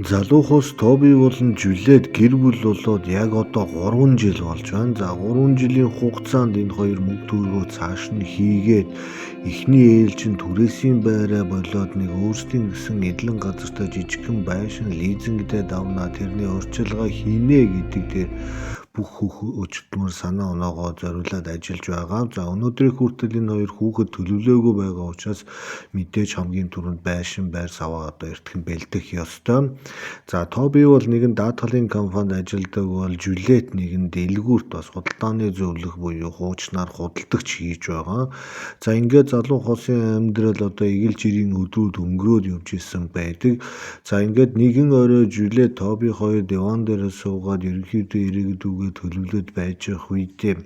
Залуухаас Тоби болон Жюлет гэр бүл болоод яг одоо 3 жил болж байна. За 3 жилийн хугацаанд энэ хоёр мөнгө төгрөгөө цааш нь хийгээд эхний ээлжинд түрээсийн байраа болоод нэг өөрсдийн гэсэн эдлэн газартай жижигхэн байшин лизингдээ давнаа тэрний урьдчилгаа хийнэ гэдэг дээр бүх өчтмөр санаа оноогоо зориулаад ажиллаж байгаа. За өнөөдрийн хүртэл энэ хоёр хүүхэд төлөвлөөгүй байгаа учраас мэдээж хамгийн түрүүнд байшин байр саваа одоо эртхэн бэлдэх ёстой. За Тоби бол нэгэн даатгалын компанид ажилладаг бол Жюлет нэгэн дэлгүүрт бас худалдааны зөвлөх буюу хуучнаар худалдагч хийж байгаа. За ингээд залуу хосын амьдрал одоо эгэл жирийн өдрүүд өнгөрөөд явж исэн байдаг. За ингээд нэгэн орой Жюлет Тоби хоёр диван дээр суугаад ерөнхийдөө ирээдүгөө төлөвлөд байж явах үедээ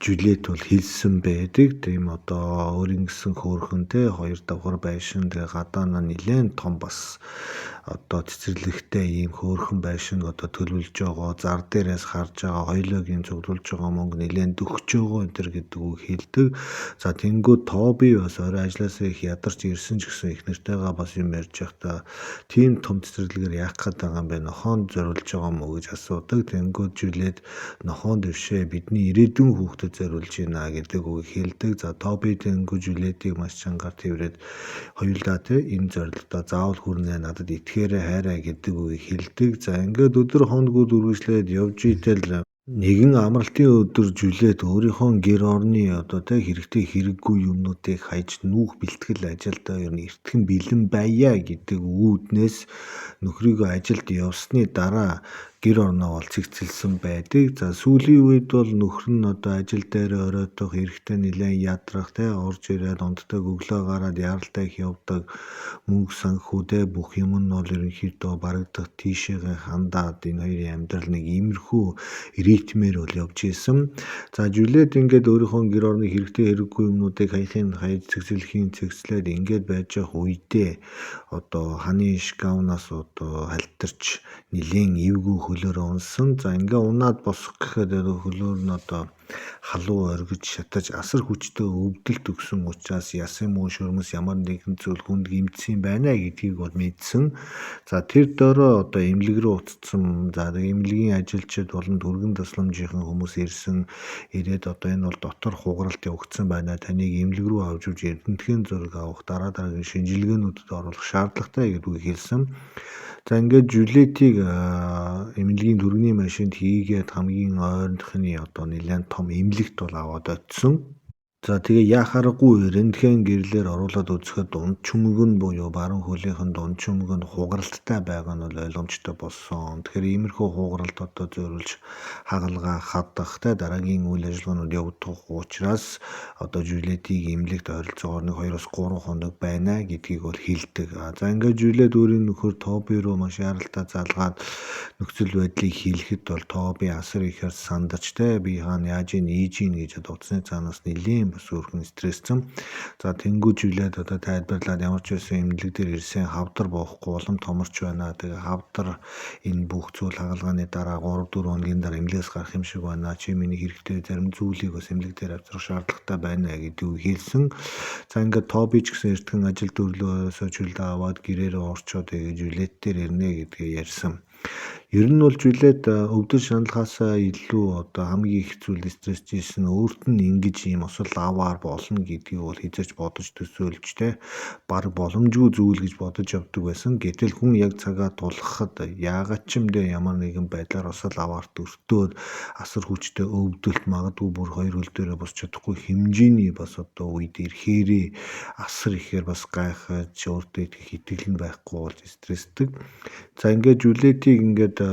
Жюлет бол хэлсэн байдаг. Тийм одоо өөрийн гэсэн хөөрхөнтэй хоёр давхар байшин тэгээ гадаана нэлээд том бас одоо цэцэрлэгтэй ийм хөөрхөн байшин одоо төлөвлөж байгаа. Зар дээрээс харж байгаа хоёулаагийн цуглуулж байгаа мөнгө нэлээд дөхөж байгаа энэ төр гэдэг үг хэлдэг. За тэнгүү Тоби бас орой ажилласаа их ядарч ирсэн ч гэсэн их нартайгаа бас юм ярьж байхдаа тийм том цэцэрлэгээр яах гээд байгаа юм бэ? Нохоонд зориулж байгаа мó гэж асуудаг. Тэнгүү Жюлет нохоонд дэвшээ бидний ирээдүйн хүүхдэд зориулж байна гэдэг үг хэлдэг. За Тоби тэнгүү Жюлетийг маш чангаар тэрвэрэд хоёулаа энэ зорилгодоо заавал хүрнэ надад итгээрэй хайраа гэдэг үг хэлдэг. За ингээд өдөр хоногуд үргэлжлээд явж итэл нэгэн амралтын өдөр Жюлет өөрийнхөө гэр орны одоо хэрэгтэй хэрэггүй юмнуудыг хайж нүүх бэлтгэл ажилдаа ер нь эртхэн бэлэн байя гэдэг үүднээс нөхрийгөө ажилд явсны дараа гэр орноо бол цэгцэлсэн байдаг. За сүүлийн үед бол нөхөр нь одоо ажил дээр оройтох эрэхтэй нэлээд ядрах орж ирээд онддог өглөө гараад яралтай их явдаг мөнгө санхүүдээ бүх юм нь бол ерөнхийдөө барагдах тийшээгээ хандаад энэ хоёрын амьдрал нэг иймэрхүү ритмээр бол явж исэн. За Жюлет ингээд өөрийнхөө гэр орны хэрэгтэй хэрэггүй юмнуудыг хайж цэгцлээд ингээд байж явах үедээ одоо ханы шкаунаас одоо халтарч нилийн эвгүй хөлөөр унсан. За ингээ унаад босох гэхэд хөлөөр нь одоо халуу оргиж шатаж асар хүчтэй өвдөлт өгсөн учраас ясын муу шөрмөс ямар нэгэн зүйл хүнд гимтсэн байна гэдгийг бол мэдсэн. За тэр дөрөө одоо эмнэлэг рүү утсан. За эмнэлгийн ажилчид болон түргэн тусламжийн хүмүүс ирээд одоо энэ бол дотор хугаралт явагдсан байна. Таныг эмнэлэг рүү авч явж эрдэнэтхийн зураг авах дараагийн шинжилгээнүүдэд оруулах шаардлагатай гэдгийг хэлсэн. За ингээд Жюлетийг эмнэлгийн түргэний машинд хийгээд хамгийн ойрныхны одоо нэлээд том эмнэлэгт бол аваад очсон. За тэгээ яхааргүй рентген гэрлэр оруулаад үзэхэд дунд чүмэг нь буюу баруун хөлийнхэн дунд чүмэг нь хугаралттай байгаа нь бол ойлгомжтой болсон. Тэгэхээр иймэрхүү хугаралт одоо зориулж хагалгаа хадах дараагийн үйл ажиллагаанууд явагдах учраас одоо Жюлетийг эмнэлэгт ойролцоогоор 2-3 хоног байна гэдгийг бол хэлдэг. За ингээд Жюлет өөрийн нөхөр Тоби руу маш яралтай залгаад нөхцөл байдлыг хэлэхэд бол Тоби асар ихээр сандарч би хаана яаж ийж ийн гэж утасны цаанаас нэлийн бас өөрхөн стрессцэн. За тэнгүү Жюлет одоо тайлбарлаад ямар ч байсан эмнэлэг дээр ирсэн хавдар боохгүй улам томорч байна. Тэгээ хавдар энэ бүх зүйл хагалгааны дараа 3-4 хоногийн дараа эмнэлэгээс гарах юм шиг байна. Чи миний хэрэгтэй зарим зүйлийг бас эмнэлэг дээр авчрах шаардлагатай байна гэдгийг хэлсэн. За ингээд Тоби ч гэсэн эртхэн ажил төрлөөсөө чөлдөө аваад гэрээрээ орчоод Жюлет дээр ирнэ гэдгээ ярьсан. Ер нь бол Жюлет өвдөр шаналхаасаа илүү одоо хамгийн их зүйл стрессжсэн өөрт нь ингэж ийм осол аваар болно гэдгийг бол хизээч бодож төсөөлж баг боломжгүй зүйл гэж бодож явдаг байсан. Гэтэл хүн яг цагаа тулгахад яагаад ч юм дэ ямар нэгэн байдлаар осол аваарт өртөөд асар хүчтэй өвдөлт магадгүй бүр хоёр хөл дээрээ босч чадахгүй хэмжээний бас одоо үед ирэхээрээ асар ихээр бас гайхаж өөртөө итгэл нь байхгүй болж стрессдэг. За ингээд Жюлетийг ингээд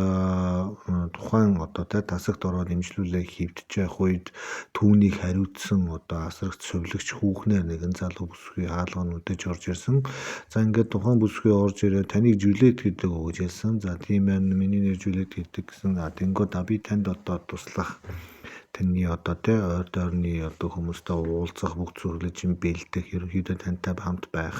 тухайн одоо тасагт ороод имжлүүлээ хөвдөж явах үед түүнийг хариуцсан одоо асаргч сувлагч хүүхнээр нэгэн залуу бүсгүй хаалган үдэж орж ирсэн. За ингээд тухайн бүсгүй орж ирээ таныг Жюлет гэдэг үг гэж хэлсэн. За тийм байна миний нэр Жюлет гэдэг гэсэн. Тэнгүүд би танд одоо туслах таны одоо ойр дойрны одоо хүмүүстэй уулзах бүх зүйлж юм бэлдэх ерөнхийдөө тантай хамт байх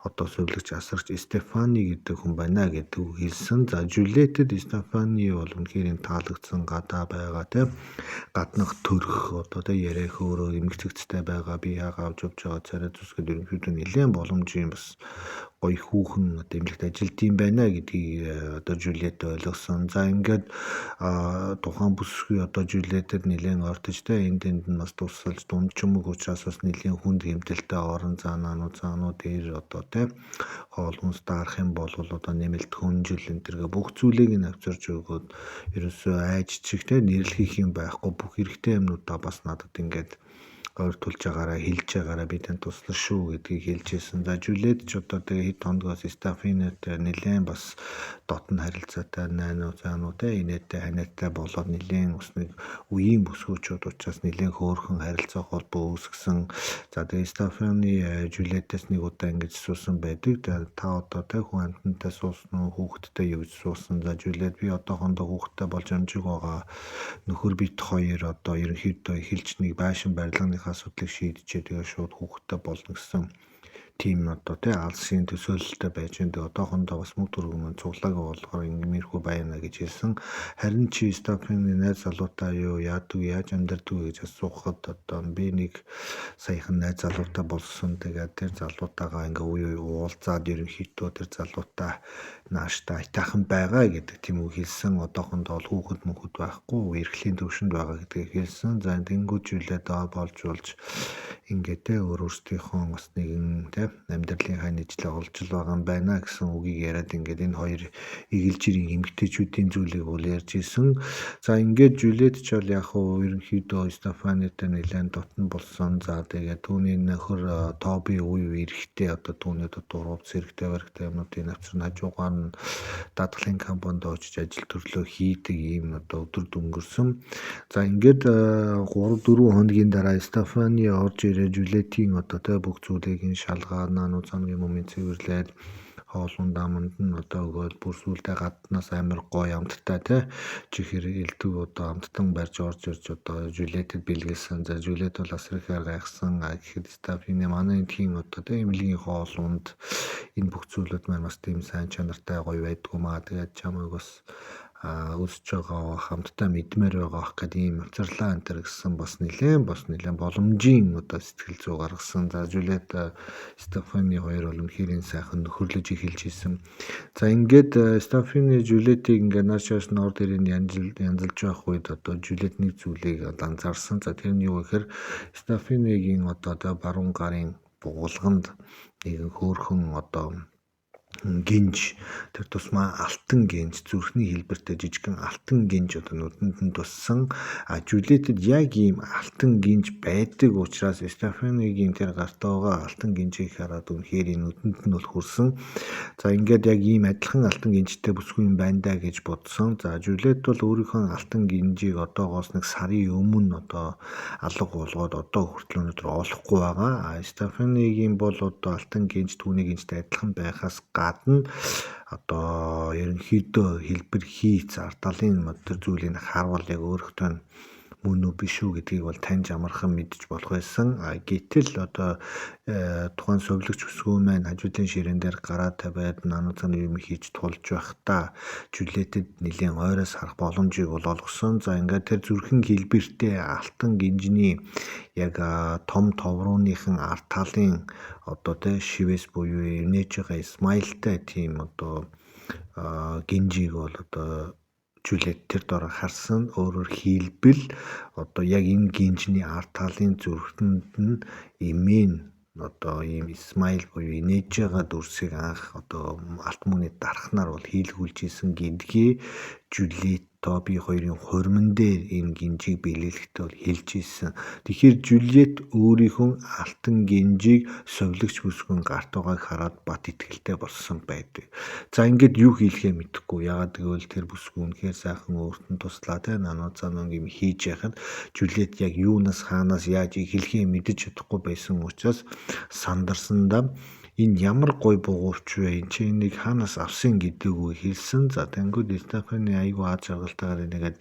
одоо сувлагч асарч Стефани гэдэг хүн байна гэдэг үг хэлсэн. За Жюлетэд Стефани бол үнэхээр таалагдсан гадаа байгаа гаднах төрх одоо яриах өөрөө эмгэгцтэй байгаа би яага авч явж байгаа царай зүсгэд ерөнхийдөө нэлээд боломжийн бас гоё хүүхэн одоо эмнэлэгт ажилт юм байна гэдгийг одоо Жюльет ойлгосон. За ингээд тухайн бүсгүй одоо Жюльетээр нэлээд ойртож энд нь бас тусалж дунд чүмэг учраас бас нэлээд хүнд хэмтэлтэй орон заанууд дээр одоо хоол хүнс даарах юм бол одоо нэмэлт хүнжил энэ төргээ бүх зүйлийг нь авчирч өгөөд ерөөсөө айжчих нэрлэх юм байхгүй бүх хэрэгтэй юмнуудаа бас надад ингээд ойртуулж байгаараа хэлж байгаараа би тань туслах шүү гэдгийг хэлжсэн. За Жюльет ч одоо хэд хоногоос Стаффинет нэлээд бас дотн харилцаатай найнууд инээдтэй ханиадтай болоод нэлээд бас нэг үеийн бүсгүүчүүд учраас нэлээд хөөрхөн харилцаа холбоо үүсгэсэн. За тэгээ Стаффины Жюльетээс нэг удаа ингэж суусан байдаг. Та одоо хүн амьтантай суусан уу хүүхэдтэй юу гэж суусан. За Жюльет би одоохондоо хүүхэдтэй болж амжиг байгаа. Нөхөр бит хоёр одоо ерөнхийдөө эхэлж нэг байшин барилганых асуудлыг шийдчихэд тэгээ шууд хүүхэдтэй болно гэсэн тийм одоо алсын төсөөлөлтэй байж энэ одоохондоо бас мөнгө төргөн цуглаагаа болохоор ингээмэрхүү байна гэж хэлсэн. Харин чи Стаффины найз залуутай юу яадаг яаж амьдардаг гэж асуухад одоо би нэг саяхан найз залуутай болсон. Тэгээд тэр залуутаагаа ингээ үе уулзаад ерөнхийдөө тэр залуутай нааштай айтаахан байгаа гэдэг тийм үг хэлсэн. Одоохондоо хүүхэд мөхөд байхгүй эрхлийн төвшөнд байгаа гэдгийг хэлсэн. За тэнгуү Жюльет болж ингээд өөрсдийнхөө бас нэгэн амьдралынхаа нийтлэг олжил байгаа юм байна гэсэн үгийг яриад ингээд энэ хоёр игэлжирийн эмгтээчүүдийн зүйлийг бол ярьж исэн. За ингээд Жюльет ч бол яг хөө ерөнхийдөө Стаффанитай нэлээд дотн болсон. За тэгээд түүний нөхөр Тоби үе эрэхтэй одоо түүний дурууц зэрэгтэй баригтай юмнуудын авчир хажуугаар нь даатгалын компанид очиж ажил төрлөө хийдэг ийм одоо өдөр дөнгөрсөн. За ингээд 3-4 хоногийн дараа Стаффани орж ирээ Жюльетийн одоо бүх зүйлийг нь шалгаад наануу цангийн момын цэвэрлээд хоолуун даманд нь одоо өгөөл бүр сүултээ гаднаас амар гоё амттай чихэр элдэг одоо амттан барьж орж ирж одоо Жюльетэд бэлгэлсэн. За Жюльет бол асрахаар гайхсан. Гэхэд Стаффины манай тийм одоо эмнэлгийн хоолунд энэ бүх зүйлүүд маань бас тийм сайн чанартай гоё байдгүй маа. Тэгээд чамайг бас өсөж байгаа хамтдаа мэдмээр байгаа гэдэг ийм авчирлаа энэ төр гэсэн бас нэлээд боломжийн одоо сэтгэл зүй гаргасан. За Жюльет Стаффани хоёр бол үнэхээр сайхан нөхөрлөж эхэлж исэн. За ингээд Стаффини Жюльетийг ингээд наашааш нь орд ирэн янзалж байх үед одоо Жюльет нэг зүйлийг анзаарсан. За тэр нь юу гэхээр Стаффинигийн одоо баруун гарын бугуулганд нэгэн хөөрхөн одоо гинж тэр тусмаа алтан гинж зүрхний хэлбэртэй жижигхэн алтан гинж одоо нүдэнд нь туссан. Жюльетэд яг ийм алтан гинж байдаг учраас Стаффинигийн тэр гартаа алтан гинжийг хараад үнэхээр нүдэнд нь бол хүрсэн. За ингээд яг ийм адилхан алтан гинжтэй бүсгүй юм байна да гэж бодсон. За Жюльет бол өөрийнхөө алтан гинжийг одоогоос нэг сарын өмнө одоо алга болгоод одоо хүртэл өнөөдөр олохгүй байгаа. Стаффинигийн бол одоо алтан гинж түүний гинжтэй адилхан байхаас гадна одоо ерөнхийдөө хэлбэр хийц ардалын модер зүйлийг харвал яг өөрөختөө мөн үү биш үү гэдгийг бол таньж амархан мэдж болох байсан. Гэтэл одоо тухайн совлогч бүсгүй маань хажуудын ширээн дээр гараа тавиад наануу цааны юм хийж тулж байхдаа Жюльетэд нэлийн ойроос харах боломжийг бол олгосон. За ингээд тэр зүрхэн хэлбэртэй алтан гинжний яг том товрууныхан арт талын одоо шивээс буюу нээж байгаа смайлтай тийм одоо гинжийг бол одоо Жюльет тэр дор харсан. Өөрөөр хэлбэл одоо яг энэ гинжний арт талын зүрхэнд нь эмээн одоо ийм смайл буюу нээж байгаа дүрсийг анх одоо алт мөний дарахнаар бол хийлгүүлж исэн гэдгээ Жюльет Тоби хоёрын хурман дээр энэ гинжийг биелүүлэхдээ бол хэлж исэн. Тэгэхээр Жюльет өөрийнхөө алтан гинжийг совлогч бүсгүйн гарт байгааг хараад бат итгэлтэй болсон байдаг. За ингээд юу хийлгээ мэдэхгүй. Яагаад гэвэл тэр бүсгүй үнэхээр сайхан өөрт нь туслаа наануу цаануу юм хийж яхад Жюльет яг юунаас хаанаас яаж эхлэхээ мэдэж чадахгүй байсан учраас сандарсандаа энэ ямар гой бугуурч вэ? Энд чи энийг хаанаас авсан гэдэг үг хэлсэн. За тэнгууд Стаффани айгүй аз жаргалтайгаар нэгээд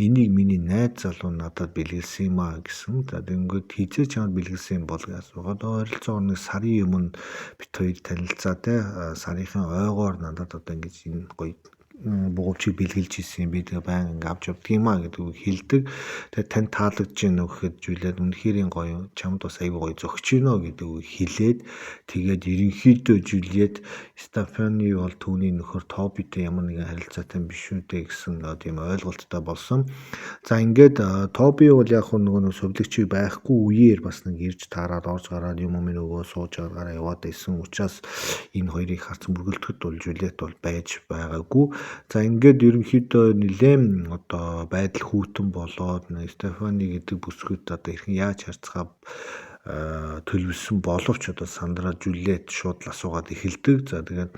энийг миний найз залуу надад бэлгэлсэн юм аа гэсэн. За тэнгууд хизээ чамд бэлгэлсэн юм бол гэж асуугаад ойролцоогоор нэг сарын өмнө бит хоёр танилцаа сарынхын ойгоор надад одоо ингэж энэ гоё бугуйчийг бэлгэлж ирсэн юм. Би тэгээ баян ингээ авч явдаг юм а гэдэг үг хэлдэг. Тэгээ танд таалагдж байна уу гэхэд Жюлиет үнэхээр гоё, чамд бас аягүй гоё зөгч гинөө гэдэг үг хэлээд тэгээд ерөнхийдөө Жюлиет Стефани бол түүний нөхөр Тобитэй ямар нэгэн харилцаатай биш үү дээ гэсэн тийм ойлголттой болсон. За ингээд Тоби бол яг нөгөө сувлэгчийг байхгүй үеэр бас нэг ирж таараад орж гараад юм нөгөө сууж гараа яваад байсан учраас энэ хоёрыг харц мөргөлдөхөд бол Жюлиет бол байж байгаагүй. За ингээд ерөнхийдөө нэлээм одоо байдал хүйтэн болоод Стефани гэдэг бүсгүйд одоо хэрхэн яаж харьцахаа төлөвлөсөн боловч одоо Сандра Жюлиет шууд л асуугаад эхэлдэг. За тэгээд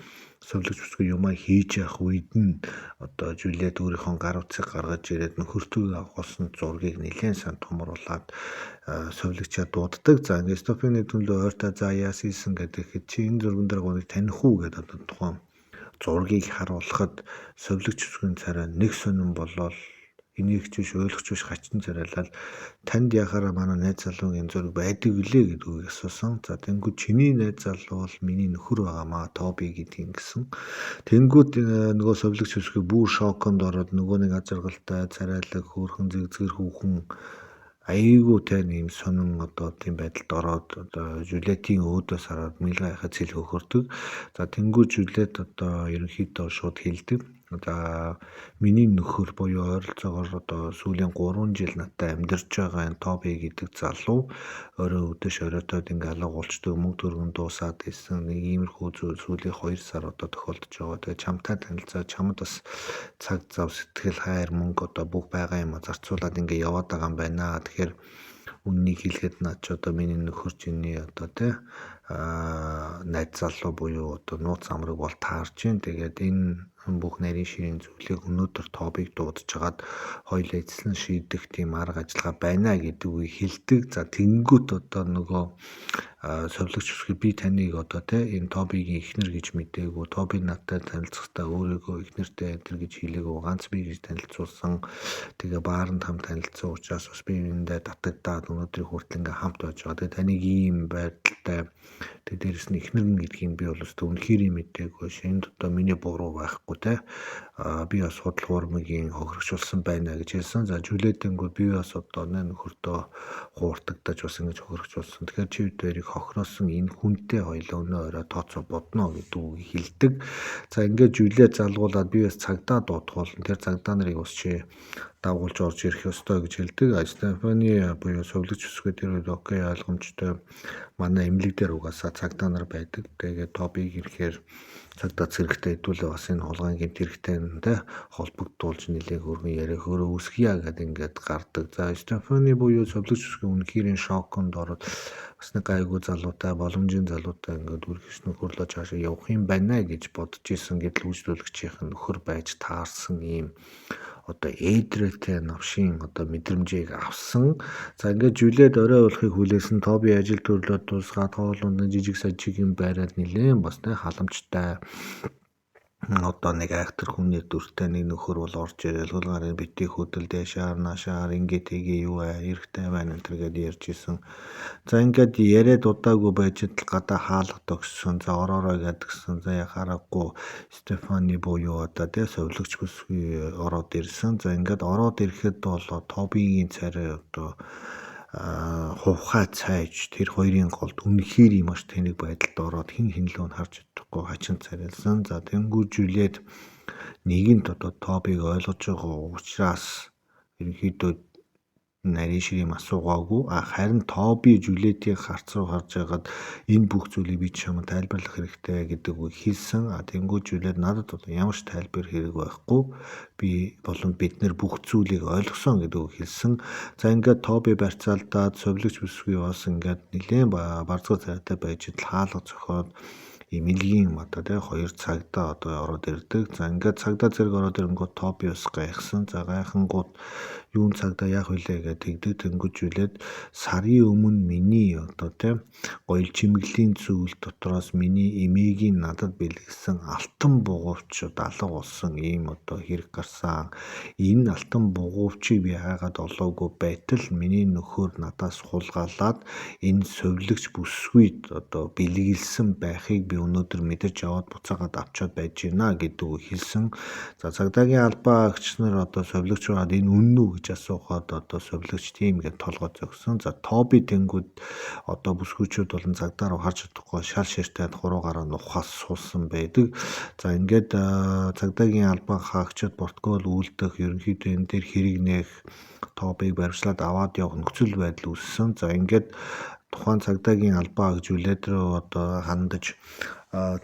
сувлэгч бүсгүй юмаа хийж явах үед нь одоо Жюлиет өөрийнхөө гар утсыг гаргаж ирээд нөхөртөө авахсан зургийг нэлээд сайн томруулад сувлэгчаа дууддаг. За ингээд Стефани төлөө ойртой за яас ийсэн гэдэг чи энэ зурган дээр гоныг таних уу гэдэг одоо тухайн зургийг харуулхад сувлэгч бүсгүйн царай нэг сонирн болоод энийг ч биш ойлгоч биш хачсан царайлал танд яхаараа манай найз залуугийн зураг байдаг үлээ гэдгийг асуусан. За тэнгууд чиний найз залуу бол миний нөхөр байгаамаа Тоби гэдгийг гэсэн. Тэнгууд нөгөө сувлэгч бүсгүй бүр шоконд ороод нөгөө нэг азаргалтай царайлаг хөөрхөн зэгзгэр хүүхэн айгүй тийм сонин одоо тийм байдалд ороод одоо Жюлиетийн өөдөөс хараад мэлгээ хахад цэл хөхөрдөг. За тэнгууд Жюлиет одоо ерөнхийдөө шууд хэлдэг. За миний нөхөр буюу ойролцоогоор одоо сүүлийн 3 жил надтай амьдарч байгаа энэ Тоби гэдэг залуу өөрөө өдөөш оройтоод ингээ алга болчдөг мөнгө төгрөг дуусаад исэн нэг иймэрхүү зүйл сүүлийн 2 сар одоо тохиолдож байгаа. Тэгээ чамтай танилцаад чамд бас цаг зав сэтгэл хайр мөнгө одоо бүх байгаа юм зарцуулаад ингээ яваад байгаа юм байна. Тэгэхээр үннийг хэлэхэд наад чи одоо миний нөхөр чиний одоо найз залуу буюу одоо нууц амраг бол таарч байна. Тэгээд энэ бүх нарийн ширийн зүйлийг өнөөдөр Тобиг дуудаж хагаад хоёулаа эзлэн шийдэх тийм арга ажиллагаа байна гэдэг үгийг хэлдэг. За тэнгүүт одоо нөгөө сувлэгч бүсгүй би таныг одоо энэ Тобигийн эхнэр гэж мэдээгүй. Тоби надтай танилцахдаа өөрийгөө эхнэртэй энэ гэж хэлээгүй. Ганц би гэж танилцуулсан. Тэгээ бааранд хамт танилцсан учраас бас би үүндээ татагдаад өнөөдрийн хүртэл ингээм хамт байж байгаа. Тэгээ таныг ийм байдалтай тэгээ дээрэс нь эхнэр гэдгийг би бол өстө үнэхээр мэдээгүй. Энд одоо миний буруу байхгүй би бас худал хуурмагийн хохирогчулсан байна гэж хэлсэн. За Жюлиетингөө би бас одоо нөхөртөө хууртагдаж бас ингэж хохирогчулсан. Тэгэхээр чи бидэрийг хохироосон энэ хүнтэй хоёлоо өнөө орой тооцоо бодно гэдэг үг хэлдэг. За ингээд Жюлиет залгуулад би бас цагдаа дуудах болно. Тэр цагдаа нарыг бас чи дагуулж орж ирэх ёстой гэж хэлдэг. Стефани буюу сувлэгч бүсгүй тэр үед окей ойлгомжтой. Манай эмнэлэг дээр угаасаа цагдаа нар байдаг. Тэгээд Тобиг ирэхээр цагдаа зэрэгтэй хэдүүлээ бас энэ хулгайн гэмт хэрэгтэйтэй холбогдуулж нэлээд хөргөн яриа хөрөө үсгийа гэдэг ингээд гардаг. За Стефани буюу сувлэгч бүсгүй үнэхээр шоконд ороод бас нэг гайгүй залуутай боломжийн залуутай ингээд үргэлж нөхөрлөө цаашаа явах юм байна гэж бодож исэн гэдэл үйлчлүүлэгчийн нөхөр байж таарсан ийм одоо эйдрэлтэй навшийн одоо мэдрэмжийг авсан. За ингээд Жюлиет орой болохыг хүлээсэн Тоби ажил төрлөө дуусгаад хоолунд жижиг сажиг юм байраад нилээн бас халамжтай одоо нэг актер хүний дүртэй нэг нөхөр бол орж ирэл хулгарын битгий хөдөл дэшаар наашаар ингээд тгээ юу эрэхтэй байна энэ төргээд ярьж исэн. За ингээд яриад удаагүй байж л гадаа хаалга төгссөн. За ороорой гэдгсэн. За яхаарахгүй Стефани буюу одоо сувлэгч бүсгүй ороод ирсэн. За ингээд ороод ирэхэд бол Тобигийн царай одоо хувхаа цайж тэр хоёрын голд үнэхээр юм аш тэнэг байдалд ороод хин хинлөө харж чадахгүй хачин царилсан. За тэнгүү Жюлиет нэгэнт одоо Тобиг ойлгож байгаа учраас ерөнхийдөө нарийн ширийн асуугаагүй. Харин Тоби Жюлиетийн харц руу харж байгаад энэ бүх зүйлийг би чамд тайлбарлах хэрэгтэй гэдэг үг хэлсэн. Тэнгүү Жюлиет надад одоо ямар ч тайлбар хэрэг байхгүй. Би болон бид нэр бүх зүйлийг ойлгосон гэдэг үг хэлсэн. За ингээд Тоби барьцаалдаад сувлэгч бүсгүй бас ингээд нэлээд барцгал царайтай байж ил хаалга зохиод эмнэлгийн одоо 2 цагдаа одоо ороод ирдэг. За ингээд цагдаа зэрэг ороод ирэнгүүт Тоби бас гайхсан. За гайхангууд юун цагдаа яах вүлээ гэдэг тэнгуж Жюлиет сарын өмнө миний одоо гоёл чимэглийн зүйл дотроос миний эмээгийн надад бэлгэлсэн алтан бугуувч алга болсон ийм одоо хэрэг гарсан. Энэ алтан бугуувчийг би хайгаад олоогүй байтал миний нөхөр надаас хулгайлаад энэ сувлэгч бүсгүйд одоо бэлгэлсэн байхыг би өнөөдөр мэдэж аваад буцаагаад авчаад байж байна гэдэг үг хэлсэн. За цагдаагийн албаа агч нар одоо совилогч байгаад энэ үнэн үү гэж асуухад одоо совилогч тийм гэж толгой зогсон. За Тоби тэнгүүд одоо бүсгүйчүүд болон цагдаа руу харж чадахгүй шал ширтээд хуруугаараа нухаас суусан байдаг. За ингээд цагдаагийн албан хаагчид протокол үйлдэх ерөнхийдөө энэ дээр хэрэг нээх Тобиг баримтлаад аваад явах нөхцөл байдал үүссэн. За ингээд тухайн цагдаагийн албаа гэж үлээд рүү одоо хандаж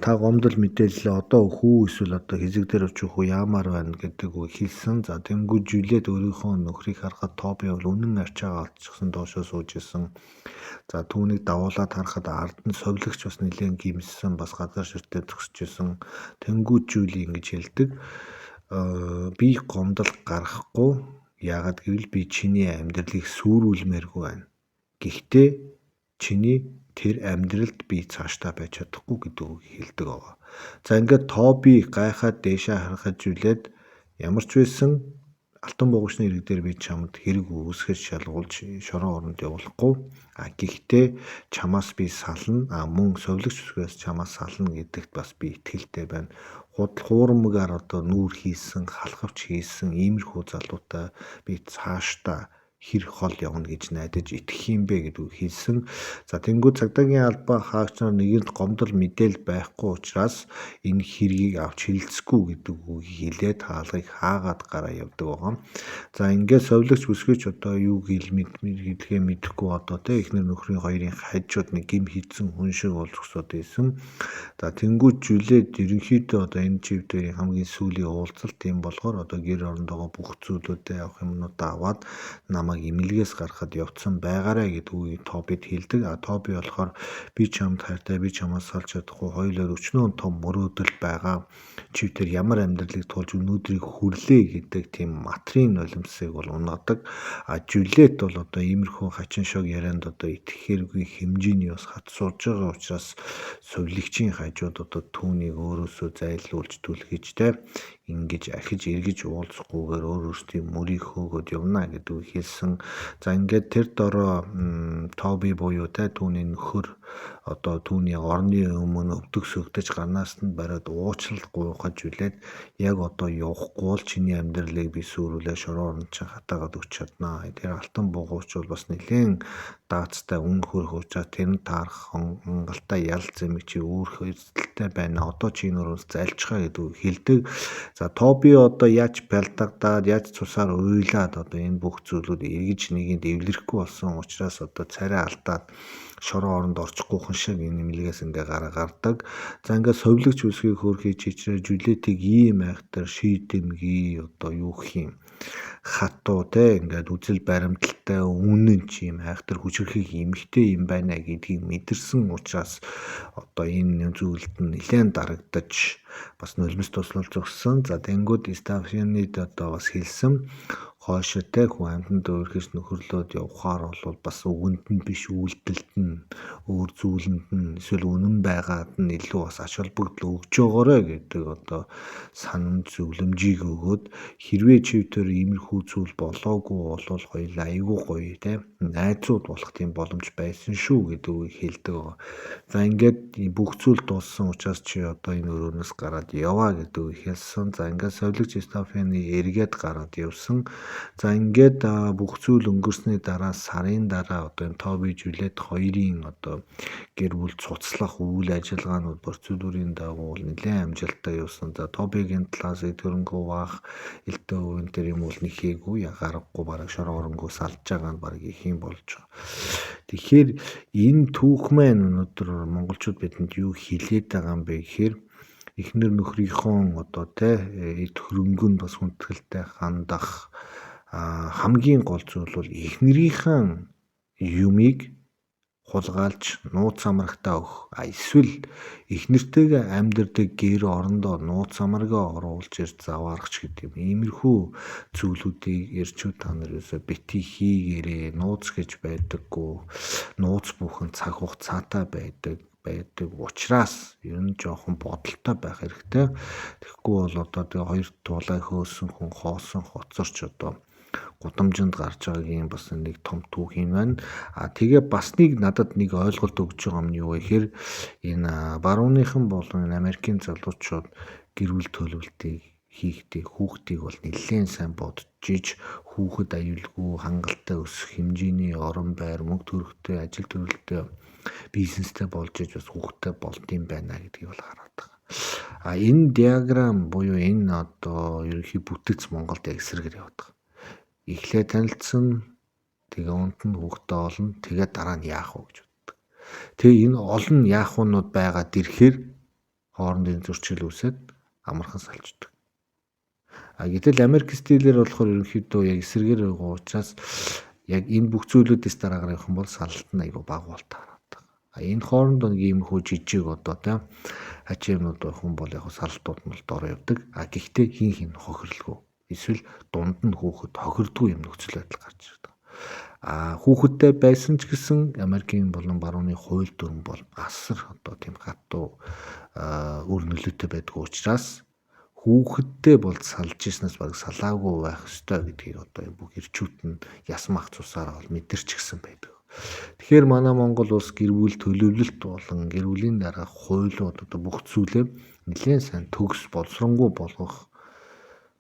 та гомдол мэдээлэл одоо хүү эсвэл одоо хэзэг дээр очих уу яамаар байна гэдэг үг хэлсэн. За тэнгүүд Жюлет өөрийнхөө нөхрийг харахад Тоби бол үнэн арчаагаа олчихсан доошоо сууж исэн. За түүнийг дагуулад харахад ард нь совилогч бас нэлээд гимссэн бас газар ширтээ зогсож исэн. Тэнгүүд Жюли ингэж хэлдэг. Би гомдол гаргахгүй яагаад гэвэл би чиний амьдралыг сүрүүлмээргүй байна. Гэхдээ чиний тэр амьдралд би цаашдаа байж чадахгүй гэдэг үг хэлдэг байгаа. За ингээд Тоби гайхаад дээшээ харахад Жюлет ямар ч байсан алтан бугуучны ирэг дээр би чамд хэрэг үүсгэж шалгуулж шорон оронд явуулахгүй. Гэхдээ чамаас би сална. Мөн совилогч бүсгээс чамаас сална гэдэгт бас би итгэлтэй байна. Хуурмгаар одоо нүүр хийсэн, халахвч хийсэн иймэрхүү залуутай би цаашдаа хэр хол явна гэж найдаж итгэх юм бэ гэдэг хэлсэн. За тэнгууд цагдаагийн албаа хаагч нар нэгэнд гомдол мэдээл байхгүй учраас энэ хэргийг авч хилцэхгүй гэдэг үг хэлээд хаалгыг хаагаад гараа явдаг байгаа. За ингээд совилогч бүсгүйч одоо юу гэдгээ мэдэхгүй одоо эхнэр нөхрийн хоёрын хажууд нэг гим хийдсэн хүн шиг болж өсөд байсан. За тэнгууд Жюлет ерөнхийдөө одоо энэ чивдэрийн хамгийн сүүлийн уулзалт юм болохоор одоо гэр орондоо бүх зүйлүүдээ авах юмнуудаа аваад намайг эмнэлгээс гаргахад явцсан байгаарэ гэдэг үгийг Тобид хэлдэг. Тоби болохоор би чамд хайртай, би чамаас салж чадахгүй, хоёулаа өчнөө том мөрөөдөл байгаа. Чи тэр ямар амьдралыг туулж өнөөдрийг хүрлээ гэдэг тийм материйн нулимсыг бол унагадаг. Жюлет бол одоо иймэрхүү хачин шог ярианд одоо итгэхээргүй хэмжээний бас хат сууж байгаа учраас совилогчийн хажууд одоо түүнийг өөрөөсөө зайлуулж түлхэж ингэж ахиж эргэж уулзахгүйгээр өөрөөсөө мөрийг хөөгөөд явна гэдэг үг хэлсэн. За ингээд тэр дороо Тоби буюу түүний нөхөр одоо түүний орны өмнө өвдөг сөгдөж гарнаас нь бариад уучлалт гуйхаж үлээд яг одоо явахгүй бол чиний амьдралыг би сүрүүлээ шорон орон чинь хатаагаад өгч чаднаа. Тэр алтан бугууч бол бас нэлээд даацтай үн хөрөх учраас тэр нь таарах хонгалтай ял зэмэг чи өөрхөө эзэлтэй байна. Одоо чи нөрөөс зайлчгаа гэдэг хэлдэг. За Тоби одоо яаж бялдагдаад яаж цусаар уйлаад одоо энэ бүх зүйлүүд эргэж нэгэнд эвлэрэхгүй болсон учраас одоо царай алдаад шорон оронд орчихгүй хүн шиг энэ нэмлэгээс ингээ гардаг. За ингээ совилогч бүсгийг хөөрхий чичрээ Жюлетийг ийм айхтар шийдэмгий одоо юу гэх юм хатуу ингээд үзэл баримталтай үнэн ч юм айхтар хүчрхийг эмхтэй юм байна гэдгийг мэдэрсэн учраас одоо энэ зүйлд нь нэлээд дарагдаж бас нулимс туслал зогссон. За тэнгууд Стаффанид одоо бас хэлсэн хойшоо хүн амьтанд өөрхөс нөхөрлөөд явахаар бол бас үгэнд нь биш үйлдэлд нь өөр зүйлэнд нь эсвэл үнэн байгаад нь илүү бас ач холбогдол өгж байгаарэ гэдэг одоо санамж зөвлөмжийг өгөөд хэрвээ чивтэр иймэрхүү зүйл болоогүй бол хоёулаа айгүй гоё найзууд болох тийм боломж байсан шүү гэдэг үг хэлдэг. За ингээд бүх зүйл дууссан учраас чи одоо энэ өрөөнөөс гараад яваа гэдэг үг хэлсэн. За ингээд совилогч Стаффаны эргээд гараад явсан. За ингээд бүх зүйл өнгөрсний дараа сарын дараа одоо энэ Тоби Жюлет хоёрын одоо гэр бүл цуцлах үйл ажиллагаанууд процедурын дагуу нэлээд амжилттай явсан. За Тобигийн талаас эдгэрэнгүй баах элдэ өвөн төр юм бол нэхээгүй гарахгүй бараг шорон оронгоо салж байгаа нь бараг их юм болж байгаа. Тэгэхээр энэ түүх маань өнөөдөр монголчууд бидэнд юу хэлээд байгаа юм бэ гэхээр эхнэр нөхрийнхөө одоо эд хөрөнгөнд бас хүндэтгэлтэй хандах хамгийн гол зүйл бол эхнэрийнхээ юмыг хулгайлж нууц амрагтаа өгөх. Эсвэл эхнэртэйгээ амьдардаг гэр орондоо нууц амрагаа оруулж ирж заваарч гэдэг юм. Иймэрхүү зүйлүүдийг ирчүүд та нар юусаа бити хийгээрээ нууц гэж байдаггүй. Нууц бүхэн цаг хугацаатай байдаг учраас ер нь жоохон бодолтой байх хэрэгтэй. Тэгэхгүй бол одоо тэгээ хоёр тулаа хөөсөн хүн хоосон хоцорч одоо гудамжинд гарч байгаагийн бас нэг том түүх юм байна. Тэгээ бас надад нэг ойлголт өгч байгаа юм нь юу вэ гэхээр энэ барууныхан болон Америкийн залуучууд гэр бүл төлөвлөлтийг хийхдээ хүүхдийг бол нэлээд сайн бодож иж хүүхэд аюулгүй хангалттай өсөх хэмжээний орон байр мөнгө төрөхтэй ажил төрөлтэй бизнестэй болж иж бас хүүхдтэй болд юм байна гэдгийг бол хараад байгаа. Энэ диаграм буюу энэ одоо ерөнхий бүтэц Монголд яг эсрэгээр яваад байгаа. Эхлээ танилцсан, тэгээ унд нь хүүхдээ олно, тэгээ дараа нь яах вэ гэж боддог. Тэгээ энэ олон яахунууд байгаад ирэхээр хоорондын зөрчил үүсээд амархан салждаг. Гэтэл Америк стилээр болохоор ерөнхийдөө яг эсрэгээр байгаа учраас яг энэ бүх зүйлүүдээс дараагаар явах юм бол салалт нь айгүй бага бол таараад байгаа. Энэ хооронд нэг иймэрхүү жижиг одоо тийм хачаамнууд байх юм бол яг салалтууд нь бол дороо явдаг. Гэхдээ хин хохирлгүй. Эсвэл дунд нь хүүхэд хохирдгүй юм нөхцөл байдал гарч ирдэг. Хүүхэдтэй байсан ч гэсэн Америкийн болон барууны хууль дүрм бол асар одоо тийм хатуу үр нөлөөтэй байдаг учраас хүүхэдтэй бол салж ирснээс баг салаагүй байх ёстой гэдгийг одоо бүх ирчүүд нь ясмах цусаараа бол мэдэрч гисэн байдаг. Тэгэхээр манай Монгол улс гэр бүл төлөвлөлт болон гэр бүлийн дараах хуулиуд одоо бүх зүйлээ нэлээд сайн төгс боловсронгуй болгох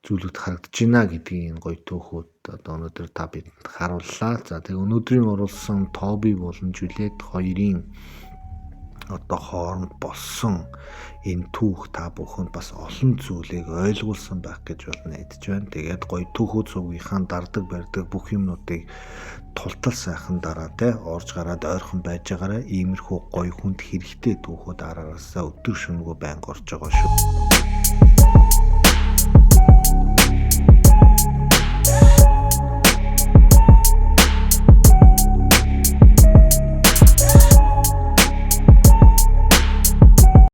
зүйлүүд харагдаж байна гэдгийг энэ гоё төөхөд одоо өнөөдөр та бидэнд харууллаа. За тэгээ өнөөдрийн оруулсан Тоби болон Жюлет хоёрын одоо хооронд болсон энэ түүх та бүхэнд бас олон зүйлийг ойлгуулсан байх гэж бол найдаж байна. Тэгээд гоё түүхүүд сувгийнхаа дардаг барьдаг бүх юмнуудыг тултал сайхан дараа орж гараад ойрхон байж байгаараа иймэрхүү гоё хүнд хэрэгтэй түүхүүд араасаа өдөр шөнөгүй байнга орж байгаа шүү.